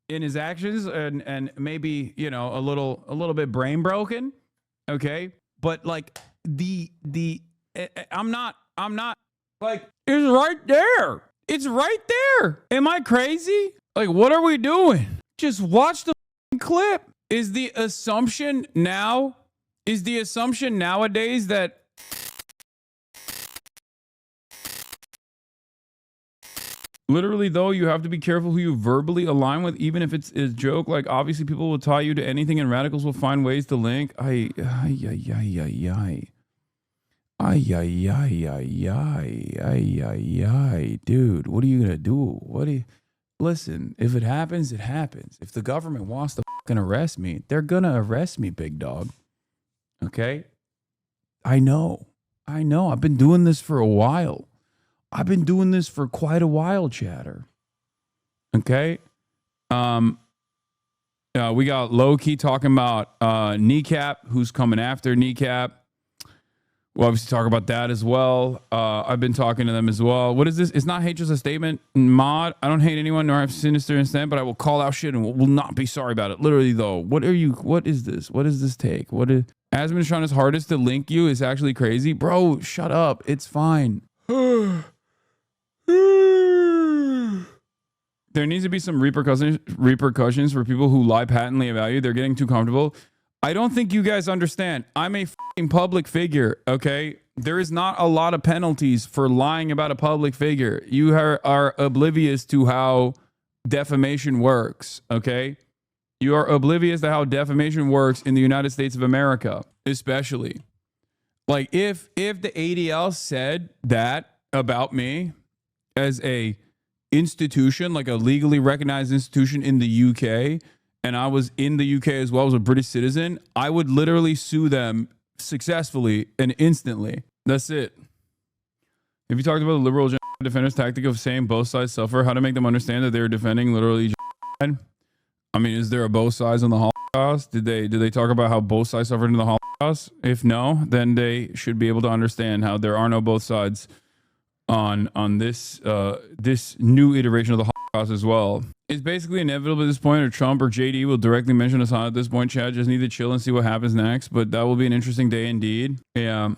in his actions and maybe, you know, a little bit brain broken. Okay. But like I'm not like, it's right there. It's right there. Am I crazy? Like, what are we doing? Just watch the clip. Is the assumption nowadays that literally, though, you have to be careful who you verbally align with, even if it's a joke? Like, obviously, people will tie you to anything, and radicals will find ways to link. Ay, dude, what are you gonna do? Listen? If it happens, it happens. If the government wants to fucking arrest me, they're gonna arrest me, big dog. Okay? I know. I've been doing this for a while. I've been doing this for quite a while, chatter. Okay? We got Low-Key talking about Kneecap, who's coming after Kneecap. We'll obviously talk about that as well. I've been talking to them as well. What is this? It's not hate, just a statement. Mod, I don't hate anyone nor have sinister intent, but I will call out shit and will not be sorry about it. Literally, though. What is this? What does this take? Asmon's trying his hardest to link you is actually crazy. Bro, shut up. It's fine. There needs to be some repercussions for people who lie patently about you. They're getting too comfortable. I don't think you guys understand. I'm a fucking public figure, okay? There is not a lot of penalties for lying about a public figure. You are oblivious to how defamation works, okay? You are oblivious to how defamation works in the United States of America, especially. Like, if the ADL said that about me as a institution, like a legally recognized institution in the UK, and I was in the UK as well as a British citizen, I would literally sue them successfully and instantly. That's it. If you talked about the liberal defenders' tactic of saying both sides suffer, how to make them understand that they were defending literally I mean, is there a both sides on the Holocaust? Did they talk about how both sides suffered in the Holocaust? If no, then they should be able to understand how there are no both sides on this this new iteration of the Holocaust as well. It's basically inevitable at this point, or Trump or JD will directly mention Hasan at this point. Chad just need to chill and see what happens next, but that will be an interesting day indeed. Yeah.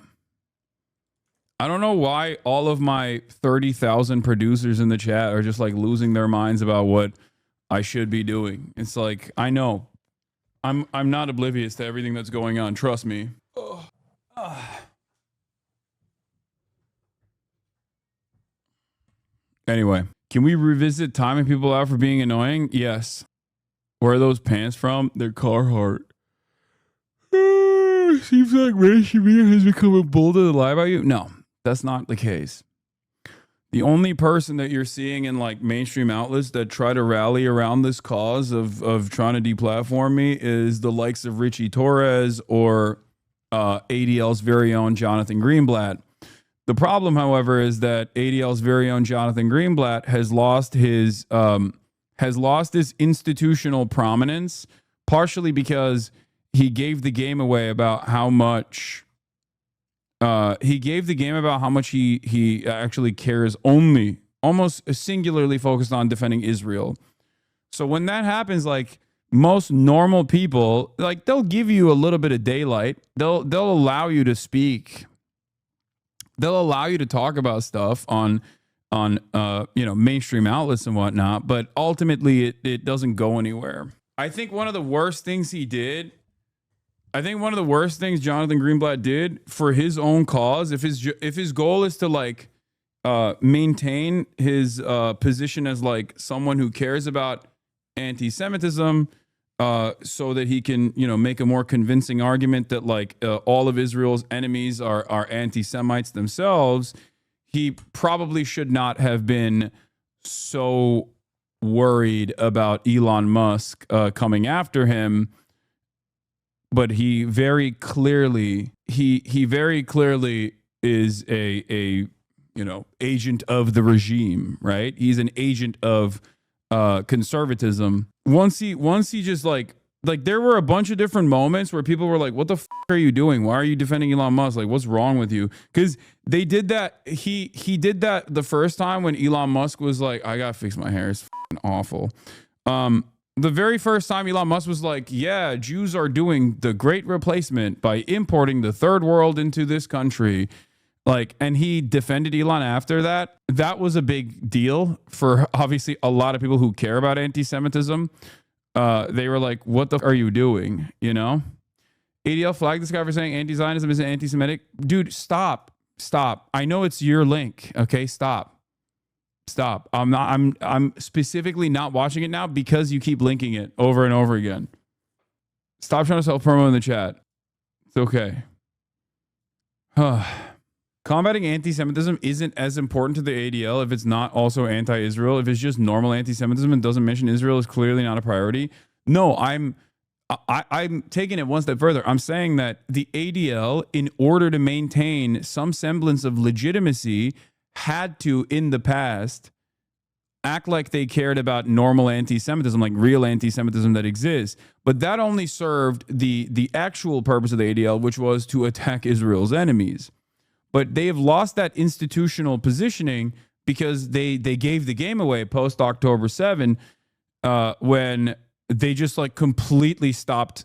I don't know why all of my 30,000 producers in the chat are just like losing their minds about what I should be doing. It's like, I know. I'm not oblivious to everything that's going on. Trust me. Anyway, can we revisit timing people out for being annoying? Yes. Where are those pants from? They're Carhartt. Seems like mainstream media has become a bolder to lie about you. No, that's not the case. The only person that you're seeing in like mainstream outlets that try to rally around this cause of trying to deplatform me is the likes of Richie Torres or ADL's very own Jonathan Greenblatt. The problem, however, is that ADL's very own Jonathan Greenblatt has lost his institutional prominence, partially because he gave the game away about how much he actually cares, only almost singularly focused on defending Israel. So when that happens, like most normal people, like they'll give you a little bit of daylight. They'll allow you to speak. They'll allow you to talk about stuff on mainstream outlets and whatnot, but ultimately it doesn't go anywhere. I think one of the worst things Jonathan Greenblatt did for his own cause, if his goal is to like maintain his position as like someone who cares about anti-Semitism, so that he can, make a more convincing argument that like all of Israel's enemies are anti-Semites themselves, he probably should not have been so worried about Elon Musk coming after him. But he very clearly is a agent of the regime, right? He's an agent of conservatism. Once he just like there were a bunch of different moments where people were like, what the f are you doing? Why are you defending Elon Musk? Like, what's wrong with you? Because they did that. He did that the first time when Elon Musk was like, I gotta fix my hair. It's f***ing awful. The very first time Elon Musk was like, yeah, Jews are doing the great replacement by importing the third world into this country. Like, and he defended Elon after that. That was a big deal for obviously a lot of people who care about anti-Semitism. They were like, what the f are you doing? You know? ADL flagged this guy for saying anti-Zionism is anti-Semitic. Dude, stop. I know it's your link. Okay, stop. I'm specifically not watching it now because you keep linking it over and over again. Stop trying to self-promo in the chat. It's okay. Combating anti-Semitism isn't as important to the ADL if it's not also anti-Israel. If it's just normal anti-Semitism and doesn't mention Israel, is clearly not a priority. No, I'm taking it one step further. I'm saying that the ADL, in order to maintain some semblance of legitimacy, had to, in the past, act like they cared about normal anti-Semitism, like real anti-Semitism that exists. But that only served the actual purpose of the ADL, which was to attack Israel's enemies. But they have lost that institutional positioning because they gave the game away post October 7 when they just like completely stopped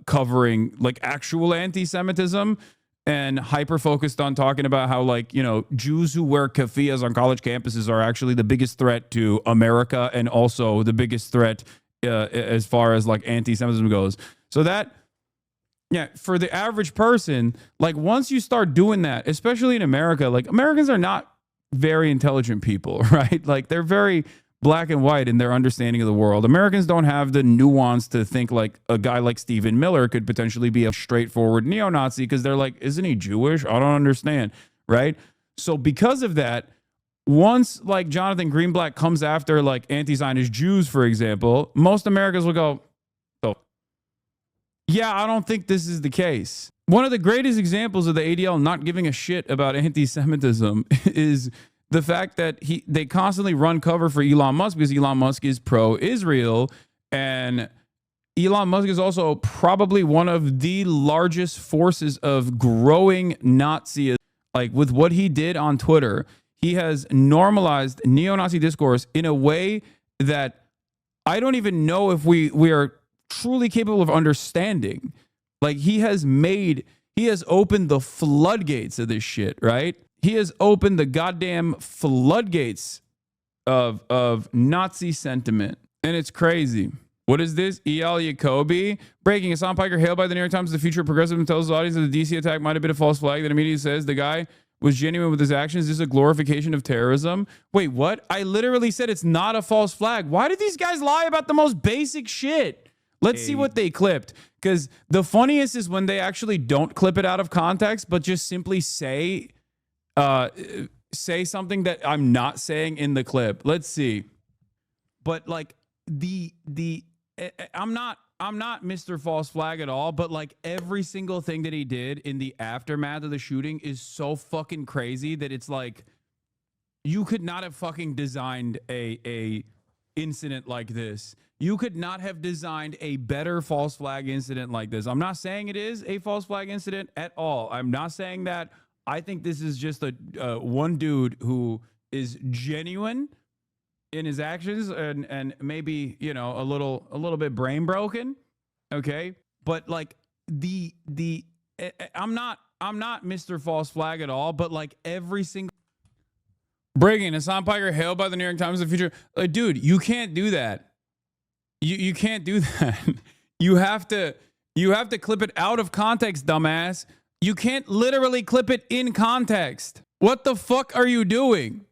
covering like actual anti-Semitism and hyper focused on talking about how, like, you know, Jews who wear keffiyehs on college campuses are actually the biggest threat to America and also the biggest threat as far as like anti-Semitism goes. So that, yeah, for the average person, like once you start doing that, especially in America, like Americans are not very intelligent people, right? Like they're very black and white in their understanding of the world. Americans don't have the nuance to think like a guy like Stephen Miller could potentially be a straightforward neo-Nazi because they're like, isn't he Jewish? I don't understand, right? So because of that, once like Jonathan Greenblatt comes after like anti-Zionist Jews, for example, most Americans will go, oh, yeah, I don't think this is the case. One of the greatest examples of the ADL not giving a shit about anti-Semitism is the fact that they constantly run cover for Elon Musk because Elon Musk is pro-Israel, and Elon Musk is also probably one of the largest forces of growing Nazism. Like with what he did on Twitter, he has normalized neo-Nazi discourse in a way that I don't even know if we are truly capable of understanding. Like he has opened the floodgates of this shit, right? He has opened the goddamn floodgates of Nazi sentiment. And it's crazy. What is this? E.L. Jacoby breaking. Hasan Piker hailed by the New York Times. The future of progressivism tells the audience that the DC attack might have been a false flag. That immediately says the guy was genuine with his actions. Is this a glorification of terrorism? Wait, what? I literally said it's not a false flag. Why did these guys lie about the most basic shit? Let's see what they clipped. Because the funniest is when they actually don't clip it out of context, but just simply say something that I'm not saying in the clip. Let's see. But like I'm not Mr. False Flag at all, but like every single thing that he did in the aftermath of the shooting is so fucking crazy that it's like you could not have fucking designed a incident like this. You could not have designed a better false flag incident like this. I'm not saying it is a false flag incident at all. I'm not saying that. I think this is just a one dude who is genuine in his actions and maybe, you know, a little bit brain broken. Okay. But like I'm not Mr. False Flag at all, but like every single breaking Hasan Piker hailed by the New York Times in the future. Dude, you can't do that. You can't do that. You have to clip it out of context, dumbass. You can't literally clip it in context. What the fuck are you doing?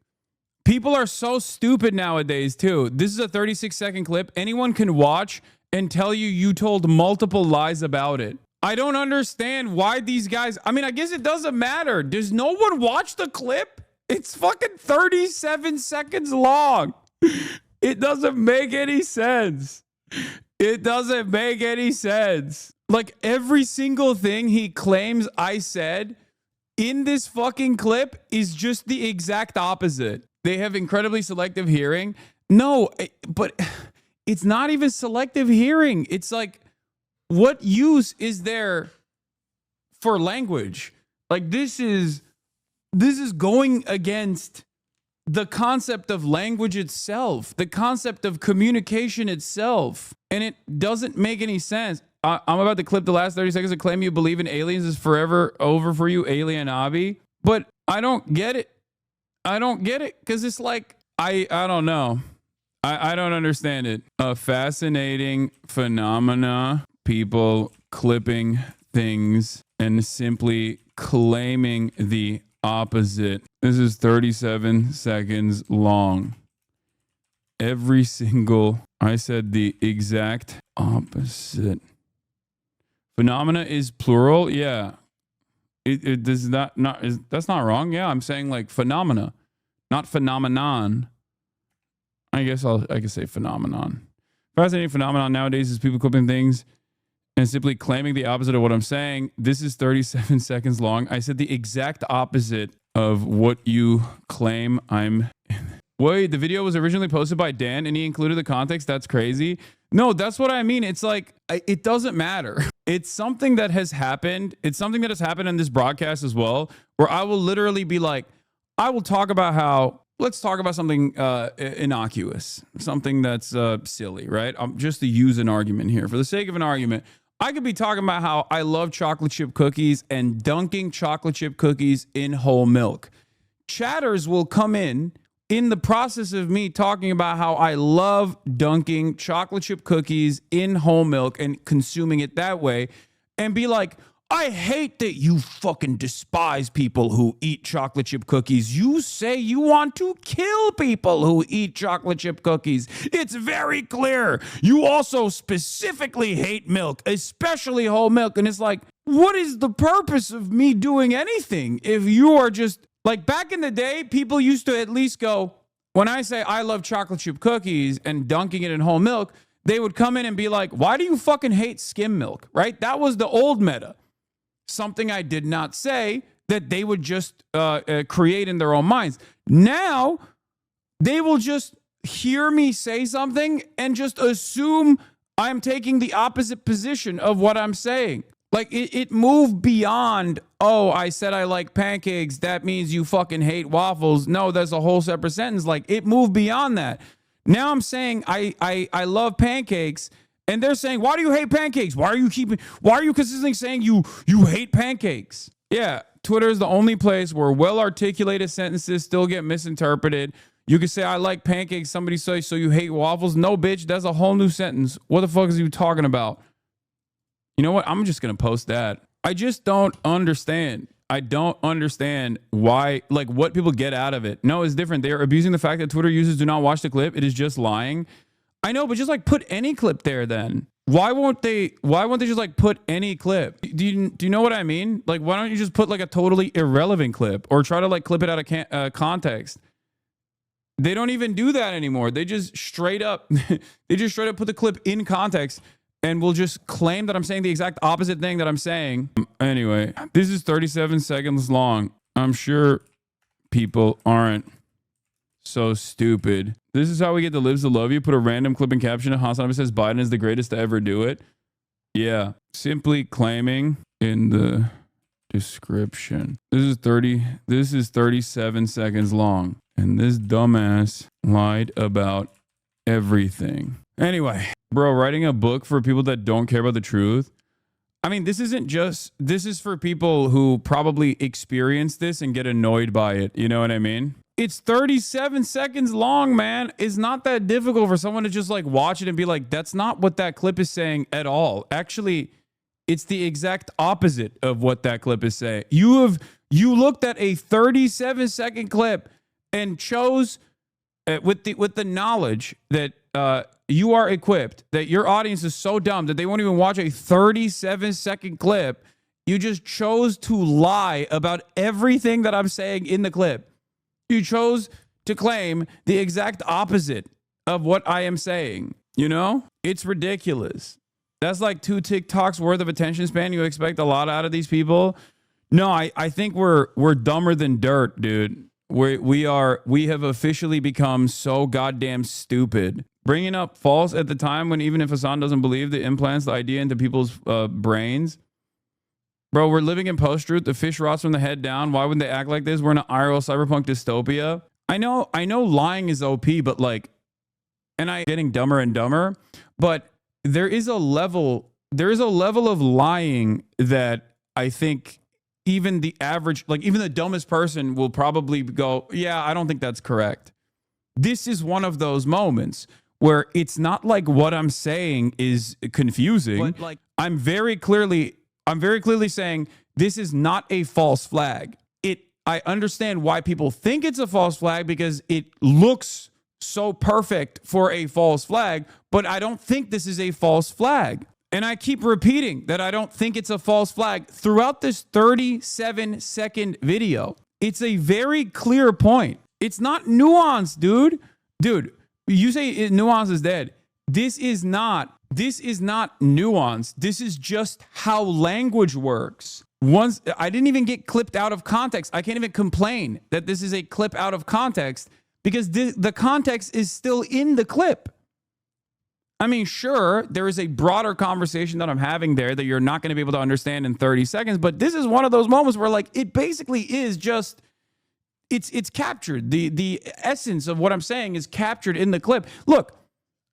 People are so stupid nowadays, too. This is a 36-second clip. Anyone can watch and tell you told multiple lies about it. I don't understand why these guys... I mean, I guess it doesn't matter. Does no one watch the clip? It's fucking 37 seconds long. It doesn't make any sense. It doesn't make any sense. Like every single thing he claims I said in this fucking clip is just the exact opposite. They have incredibly selective hearing. No, but it's not even selective hearing. It's like, what use is there for language? Like this is going against the concept of language itself, the concept of communication itself. And it doesn't make any sense. I'm about to clip the last 30 seconds to claim you believe in aliens is forever over for you, HasanAbi. But I don't get it. I don't get it because it's like, I don't know. I don't understand it. A fascinating phenomena, people clipping things and simply claiming the opposite. This is 37 seconds long. Every single, I said the exact opposite. Phenomena is plural. Yeah. It does not that's not wrong. Yeah. I'm saying like phenomena, not phenomenon. I guess I can say phenomenon. Fascinating phenomenon nowadays is people clipping things and simply claiming the opposite of what I'm saying. This is 37 seconds long. I said the exact opposite of what you claim I'm. Wait, the video was originally posted by Dan and he included the context? That's crazy. No, that's what I mean. It's like, it doesn't matter. It's something that has happened. It's something that has happened in this broadcast as well, where I will literally be like, I will talk about how, let's talk about something innocuous, something that's silly, right? Just to use an argument here. For the sake of an argument, I could be talking about how I love chocolate chip cookies and dunking chocolate chip cookies in whole milk. Chatters will come in the process of me talking about how I love dunking chocolate chip cookies in whole milk and consuming it that way and be like, I hate that you fucking despise people who eat chocolate chip cookies. You say you want to kill people who eat chocolate chip cookies. It's very clear. You also specifically hate milk, especially whole milk. And it's like, what is the purpose of me doing anything if you are just like back in the day, people used to at least go, when I say I love chocolate chip cookies and dunking it in whole milk, they would come in and be like, why do you fucking hate skim milk? Right? That was the old meta. Something I did not say that they would just create in their own minds. Now, they will just hear me say something and just assume I'm taking the opposite position of what I'm saying. Like, it moved beyond, oh, I said I like pancakes. That means you fucking hate waffles. No, that's a whole separate sentence. Like, it moved beyond that. Now I'm saying I love pancakes. And they're saying, why do you hate pancakes? Why are you consistently saying you hate pancakes? Yeah, Twitter is the only place where well-articulated sentences still get misinterpreted. You can say, I like pancakes. Somebody says, so you hate waffles? No, bitch, that's a whole new sentence. What the fuck is you talking about? You know what? I'm just going to post that. I just don't understand. I don't understand why, like, what people get out of it. No, it's different. They are abusing the fact that Twitter users do not watch the clip. It is just lying. I know, but just like put any clip there then. Why won't they just like put any clip? Do you know what I mean? Like, why don't you just put like a totally irrelevant clip or try to like clip it out of context? They don't even do that anymore. They just straight up put the clip in context and will just claim that I'm saying the exact opposite thing that I'm saying. Anyway, this is 37 seconds long. I'm sure people aren't so stupid. This is how we get the libs to love you. Put a random clip and caption. HasanAbi says Biden is the greatest to ever do it. Yeah. Simply claiming in the description. This is 37 seconds long. And this dumbass lied about everything. Anyway, bro, writing a book for people that don't care about the truth. I mean, this is for people who probably experience this and get annoyed by it. You know what I mean? It's 37 seconds long, man. It's not that difficult for someone to just like watch it and be like, that's not what that clip is saying at all. Actually, it's the exact opposite of what that clip is saying. You looked at a 37-second clip and chose with the knowledge that you are equipped, that your audience is so dumb that they won't even watch a 37-second clip. You just chose to lie about everything that I'm saying in the clip. You chose to claim the exact opposite of what I am saying. You know, it's ridiculous. That's like 2 TikToks worth of attention span. You expect a lot out of these people. No, I think we're dumber than dirt, dude. We have officially become so goddamn stupid. Bringing up false at the time when even if Hasan doesn't believe, the implants the idea into people's brains. Bro, we're living in post-truth. The fish rots from the head down. Why would they act like this? We're in an IRL cyberpunk dystopia. I know lying is OP, but like, and I getting dumber and dumber, but there is a level of lying that I think even the average, like even the dumbest person will probably go, yeah, I don't think that's correct. This is one of those moments where it's not like what I'm saying is confusing. But like I'm very clearly saying this is not a false flag. I understand why people think it's a false flag because it looks so perfect for a false flag, but I don't think this is a false flag. And I keep repeating that I don't think it's a false flag throughout this 37-second video. It's a very clear point. It's not nuanced, dude. Dude, you say nuance is dead. This is not nuance. This is just how language works. Once I didn't even get clipped out of context. I can't even complain that this is a clip out of context because the context is still in the clip. I mean, sure, there is a broader conversation that I'm having there that you're not going to be able to understand in 30 seconds, but this is one of those moments where like it basically is just it's captured. The essence of what I'm saying is captured in the clip. Look,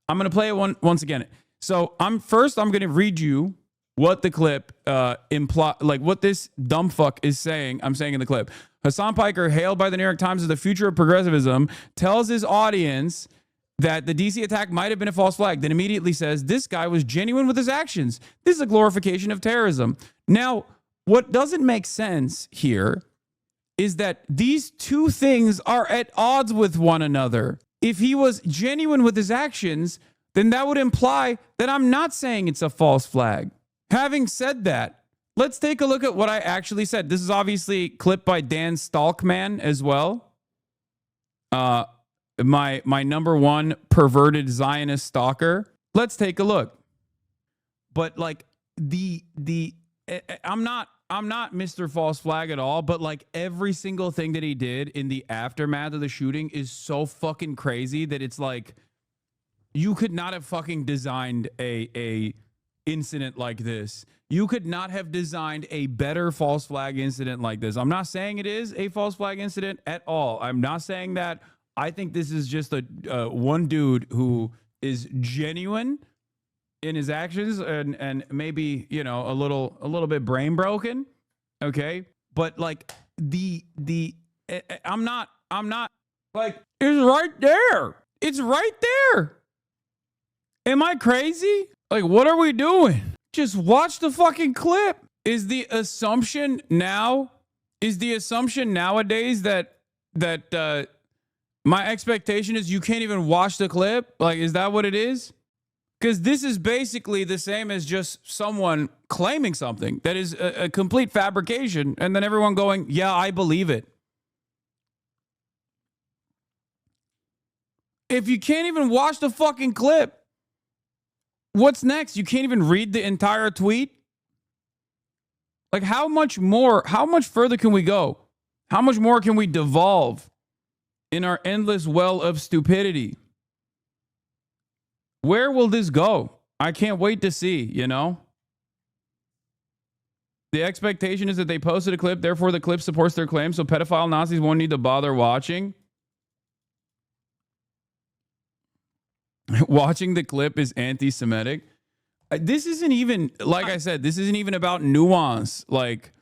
I'm going to play it once again. So I'm going to read you what the clip like what this dumb fuck is saying. I'm saying in the clip. Hasan Piker, hailed by the New York Times as the future of progressivism, tells his audience that the DC attack might have been a false flag, then immediately says this guy was genuine with his actions. This is a glorification of terrorism. Now, what doesn't make sense here is that these two things are at odds with one another. If he was genuine with his actions, then that would imply that I'm not saying it's a false flag. Having said that, let's take a look at what I actually said. This is obviously clipped by Dan Stalkman as well. My number one perverted Zionist stalker. Let's take a look. But like I'm not Mr. False Flag at all, but like every single thing that he did in the aftermath of the shooting is so fucking crazy that it's like you could not have fucking designed a incident like this. You could not have designed a better false flag incident like this. I'm not saying it is a false flag incident at all. I'm not saying that. I think this is just a one dude who is genuine in his actions and maybe, you know, a little bit brain broken. Okay. But like I'm not like, it's right there. It's right there. Am I crazy? Like, what are we doing? Just watch the fucking clip. Is the assumption nowadays that my expectation is you can't even watch the clip? Like, is that what it is? Because this is basically the same as just someone claiming something that is a complete fabrication and then everyone going, yeah, I believe it. If you can't even watch the fucking clip, what's next? You can't even read the entire tweet? Like, how much further can we go? How much more can we devolve in our endless well of stupidity? Where will this go? I can't wait to see, you know? The expectation is that they posted a clip, therefore the clip supports their claim, so pedophile Nazis won't need to bother watching. Watching the clip is anti-Semitic. This isn't even, like I said, this isn't even about nuance. Like,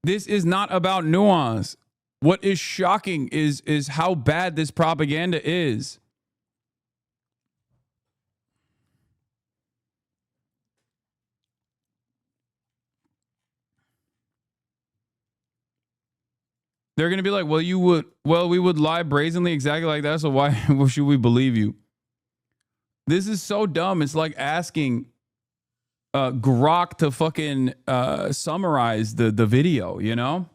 this is not about nuance. What is shocking is how bad this propaganda is. They're going to be like, we would lie brazenly exactly like that, so why should we believe you? This is so dumb. It's like asking Grok to fucking summarize the video, you know?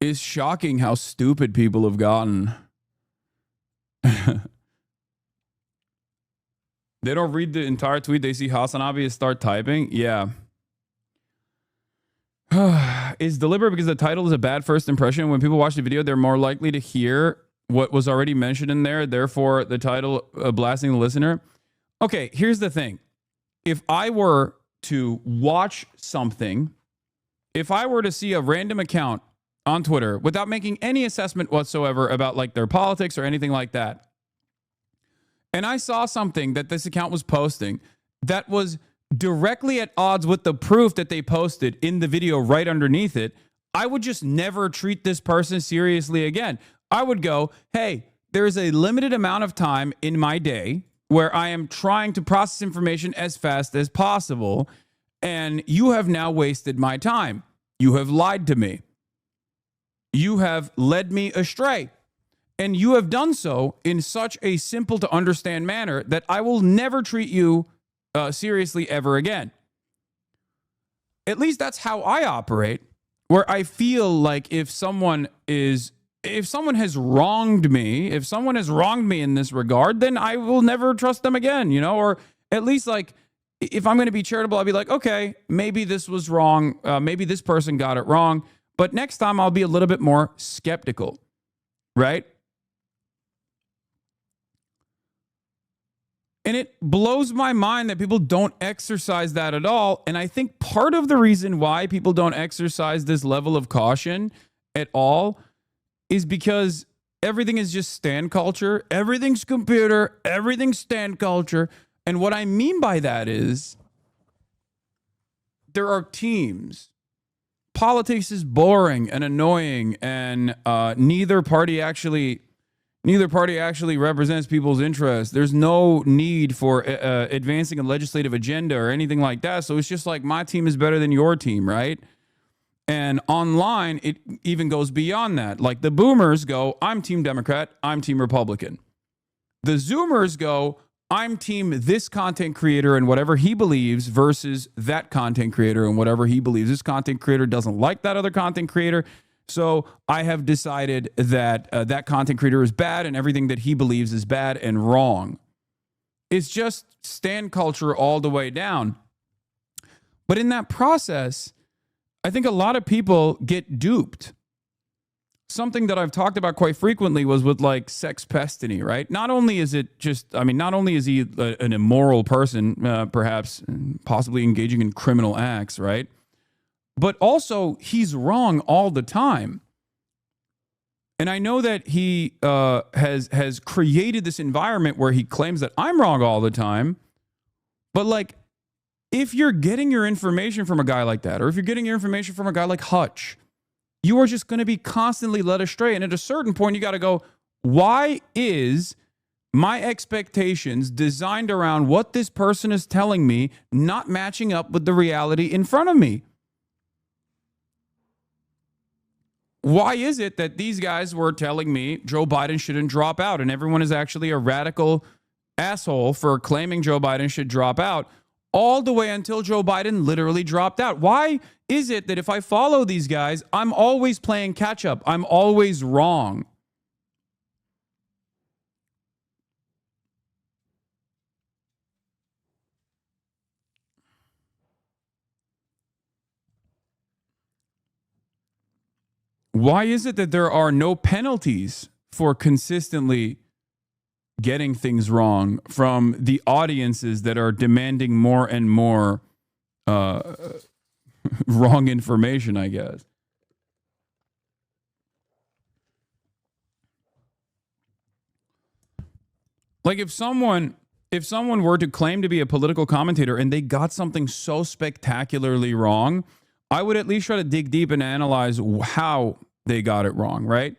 It's shocking how stupid people have gotten. They don't read the entire tweet. They see HasanAbi and start typing. Yeah. Is deliberate because the title is a bad first impression. When people watch the video, they're more likely to hear what was already mentioned in there. Therefore, the title blasting the listener. Okay, here's the thing. If I were to watch something if I were to see a random account on Twitter without making any assessment whatsoever about like their politics or anything like that, and I saw something that this account was posting that was directly at odds with the proof that they posted in the video right underneath it, I would just never treat this person seriously again. I would go, hey, there's a limited amount of time in my day where I am trying to process information as fast as possible, and you have now wasted my time. You have lied to me. You have led me astray. And you have done so in such a simple to understand manner that I will never treat you seriously ever again. At least that's how I operate, where I feel like if someone has wronged me, in this regard, then I will never trust them again, you know, or at least like if I'm going to be charitable, I'll be like, okay, maybe this was wrong. Maybe this person got it wrong, but next time I'll be a little bit more skeptical, right? And it blows my mind that people don't exercise that at all. And I think part of the reason why people don't exercise this level of caution at all is because everything is just stand culture. Everything's computer. Everything's stand culture. And what I mean by that is there are teams. Politics is boring and annoying, and neither party actually represents people's interests. There's no need for advancing a legislative agenda or anything like that. So it's just like my team is better than your team, right? And online, it even goes beyond that. Like the boomers go, I'm team Democrat, I'm team Republican. The Zoomers go, I'm team this content creator and whatever he believes versus that content creator and whatever he believes. This content creator doesn't like that other content creator. So I have decided that that content creator is bad and everything that he believes is bad and wrong. It's just stand culture all the way down. But in that process, I think a lot of people get duped. Something that I've talked about quite frequently was with like sex pestiny, right? Not only is he an immoral person, perhaps possibly engaging in criminal acts, right? But also he's wrong all the time. And I know that he has created this environment where he claims that I'm wrong all the time. But like, if you're getting your information from a guy like that, or if you're getting your information from a guy like Hutch, you are just going to be constantly led astray. And at a certain point, you got to go, why is my expectations designed around what this person is telling me not matching up with the reality in front of me? Why is it that these guys were telling me Joe Biden shouldn't drop out and everyone is actually a radical asshole for claiming Joe Biden should drop out all the way until Joe Biden literally dropped out? Why is it that if I follow these guys, I'm always playing catch up? I'm always wrong. Why is it that there are no penalties for consistently getting things wrong from the audiences that are demanding more and more wrong information, I guess? Like if someone were to claim to be a political commentator and they got something so spectacularly wrong, I would at least try to dig deep and analyze how they got it wrong, right?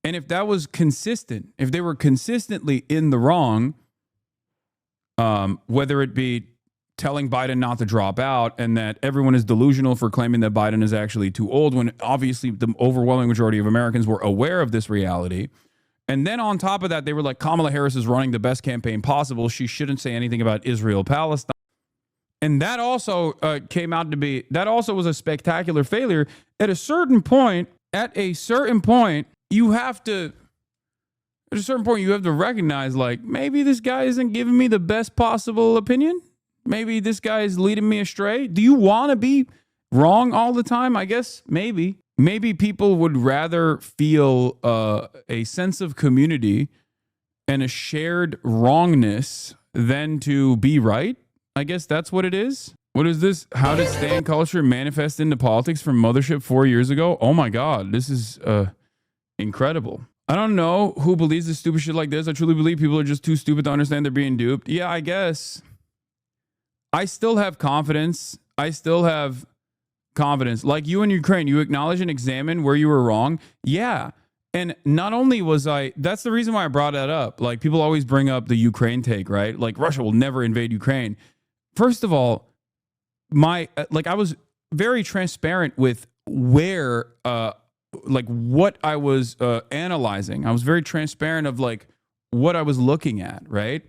And if that was consistent, if they were consistently in the wrong, whether it be telling Biden not to drop out and that everyone is delusional for claiming that Biden is actually too old, when obviously the overwhelming majority of Americans were aware of this reality. And then on top of that, they were like, Kamala Harris is running the best campaign possible. She shouldn't say anything about Israel, Palestine. And that also that also was a spectacular failure. At a certain point, you have to recognize, like, maybe this guy isn't giving me the best possible opinion. Maybe this guy is leading me astray. Do you want to be wrong all the time? I guess maybe. Maybe people would rather feel a sense of community and a shared wrongness than to be right. I guess that's what it is. What is this? How did stan culture manifest into politics from Mothership 4 years ago? Oh my God, this is incredible. I don't know who believes this stupid shit like this. I truly believe people are just too stupid to understand they're being duped. Yeah, I guess. I still have confidence. Like you in Ukraine, you acknowledge and examine where you were wrong. Yeah. And not only was that's the reason why I brought that up. Like people always bring up the Ukraine take, right? Like Russia will never invade Ukraine. First of all, I was very transparent with where, what I was analyzing. I was very transparent of like what I was looking at, right?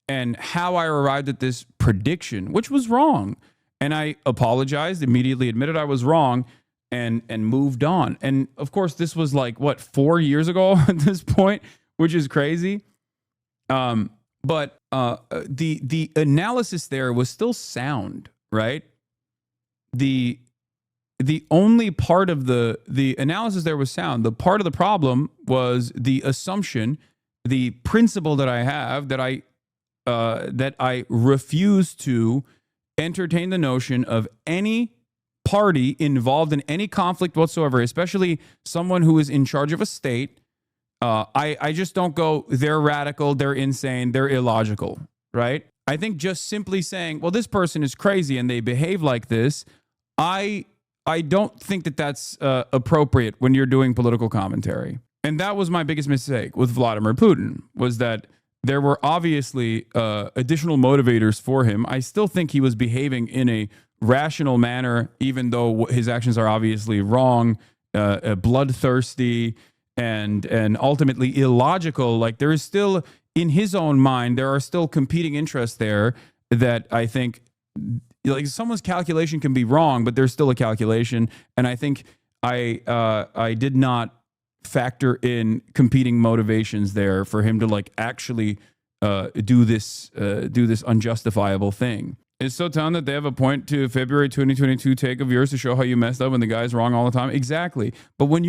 And how I arrived at this prediction, which was wrong. And I apologized, immediately admitted I was wrong, and moved on. And of course, this was like, 4 years ago at this point, which is crazy. But the analysis there was still sound, right? The only part of the analysis there was sound. The part of the problem was the assumption, the principle that I have that I refuse to entertain the notion of any party involved in any conflict whatsoever, especially someone who is in charge of a state. I just don't go, they're radical, they're insane, they're illogical, right? I think just simply saying, well, this person is crazy and they behave like this, I don't think that that's appropriate when you're doing political commentary. And that was my biggest mistake with Vladimir Putin, was that there were obviously additional motivators for him. I still think he was behaving in a rational manner, even though his actions are obviously wrong, bloodthirsty, and ultimately illogical. Like there is still, in his own mind, there are still competing interests there that I think, like someone's calculation can be wrong, but there's still a calculation. And I think I did not factor in competing motivations there for him to like actually do this unjustifiable thing. It's so telling that they have a point to February 2022 take of yours to show how you messed up when the guy's wrong all the time. Exactly. But when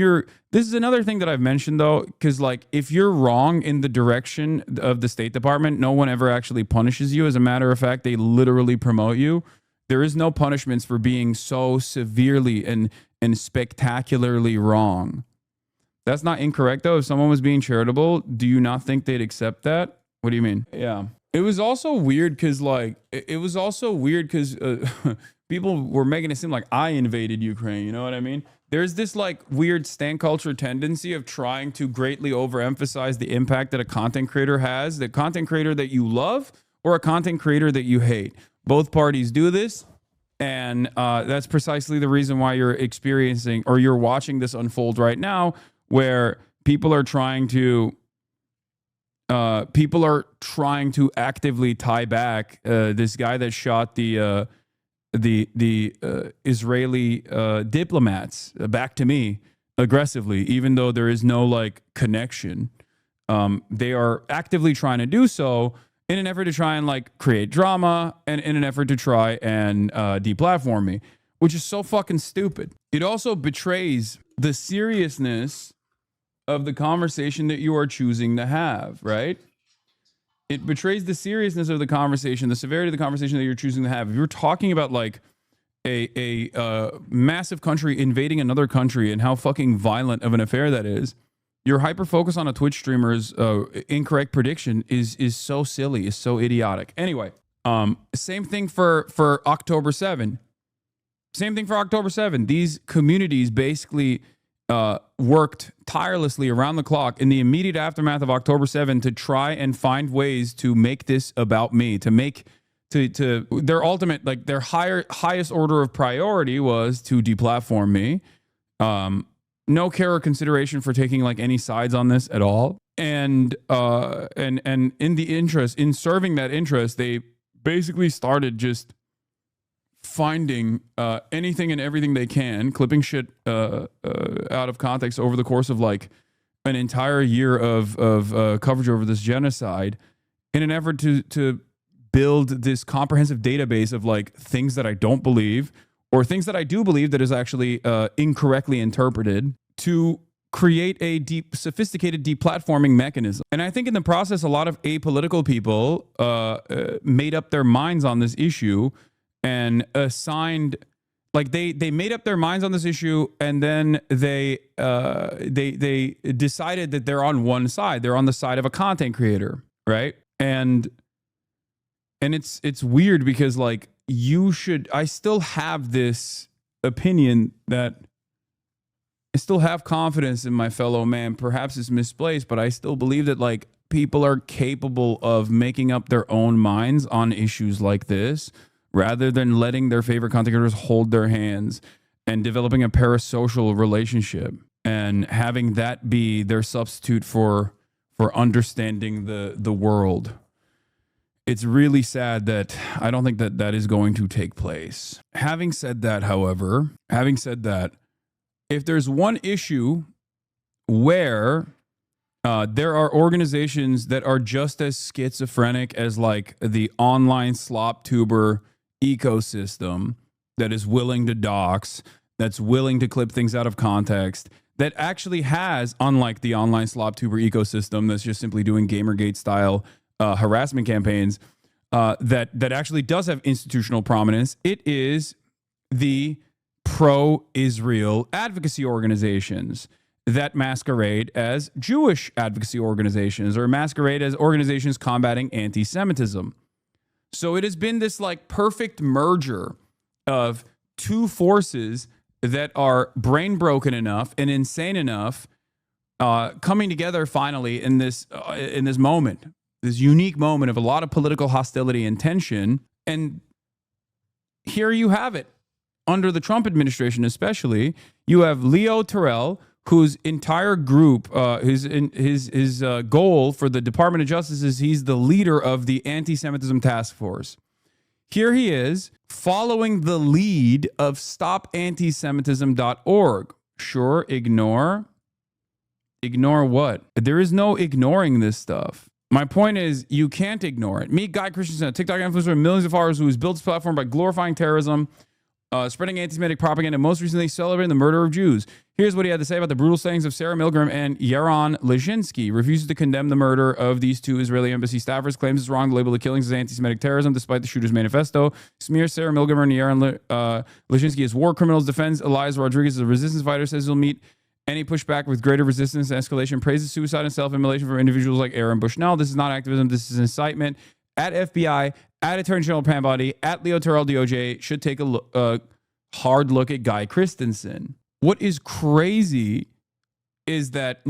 this is another thing that I've mentioned though, because like if you're wrong in the direction of the State Department, no one ever actually punishes you. As a matter of fact, they literally promote you. There is no punishments for being so severely and spectacularly wrong. That's not incorrect though. If someone was being charitable, do you not think they'd accept that? What do you mean? Yeah. It was also weird because people were making it seem like I invaded Ukraine. You know what I mean? There's this like weird stan culture tendency of trying to greatly overemphasize the impact that a content creator has, the content creator that you love or a content creator that you hate. Both parties do this. And that's precisely the reason why you're experiencing or you're watching this unfold right now, where people are trying to actively tie back this guy that shot the Israeli diplomats back to me aggressively, even though there is no like connection. They are actively trying to do so in an effort to try and like create drama and in an effort to try and deplatform me, which is so fucking stupid. It also betrays the seriousness of the conversation that you are choosing to have, right? It betrays the seriousness of the conversation, the severity of the conversation that you're choosing to have. If you're talking about like a massive country invading another country and how fucking violent of an affair that is, your hyper focus on a Twitch streamer's incorrect prediction is so silly, is so idiotic. Anyway, same thing for October 7. Same thing for October 7. These communities basically worked tirelessly around the clock in the immediate aftermath of October 7 to try and find ways to make this about me, to make to their ultimate, like their highest order of priority was to deplatform me. No care or consideration for taking like any sides on this at all. And in the interest, in serving that interest, they basically started just finding anything and everything they can, clipping shit out of context over the course of like an entire year of coverage over this genocide in an effort to build this comprehensive database of like things that I don't believe or things that I do believe that is actually incorrectly interpreted, to create a sophisticated deplatforming mechanism. And I think in the process, a lot of apolitical people made up their minds on this issue and assigned, like they made up their minds on this issue, and then they decided that they're on one side. They're on the side of a content creator, right? And it's weird because like I still have this opinion that I still have confidence in my fellow man. Perhaps it's misplaced, but I still believe that like people are capable of making up their own minds on issues like this, rather than letting their favorite content creators hold their hands and developing a parasocial relationship and having that be their substitute for understanding the world. It's really sad that I don't think that that is going to take place. Having said that, however, if there's one issue where there are organizations that are just as schizophrenic as like the online slop tuber ecosystem that is willing to dox, that's willing to clip things out of context, that actually has, unlike the online slop tuber ecosystem that's just simply doing Gamergate style harassment campaigns, that actually does have institutional prominence. It is the pro-Israel advocacy organizations that masquerade as Jewish advocacy organizations or masquerade as organizations combating anti-Semitism. So it has been this like perfect merger of two forces that are brain broken enough and insane enough, coming together finally in this moment, this unique moment of a lot of political hostility and tension. And here you have it. Under the Trump administration, especially, you have Leo Terrell, whose entire group, his goal for the Department of Justice is he's the leader of the anti-Semitism task force. Here he is following the lead of stopantisemitism.org. Sure, ignore what? There is no ignoring this stuff. My point is, you can't ignore it. Meet Guy Christensen, a TikTok influencer with millions of followers who has built his platform by glorifying terrorism, spreading anti-Semitic propaganda, and most recently celebrating the murder of Jews. Here's what he had to say about the brutal sayings of Sarah Milgram and Yaron Lejinsky. Refuses to condemn the murder of these two Israeli embassy staffers. Claims it's wrong to label the killings as anti-Semitic terrorism, despite the shooter's manifesto. Smears Sarah Milgram and Yaron Lejinsky as war criminals. Defends Elias Rodriguez as a resistance fighter. Says he'll meet any pushback with greater resistance and escalation. Praises suicide and self-immolation from individuals like Aaron Bushnell. This is not activism. This is incitement. At FBI, at Attorney General Pam Bondi, at Leo Terrell DOJ should take a hard look at Guy Christensen. What is crazy is that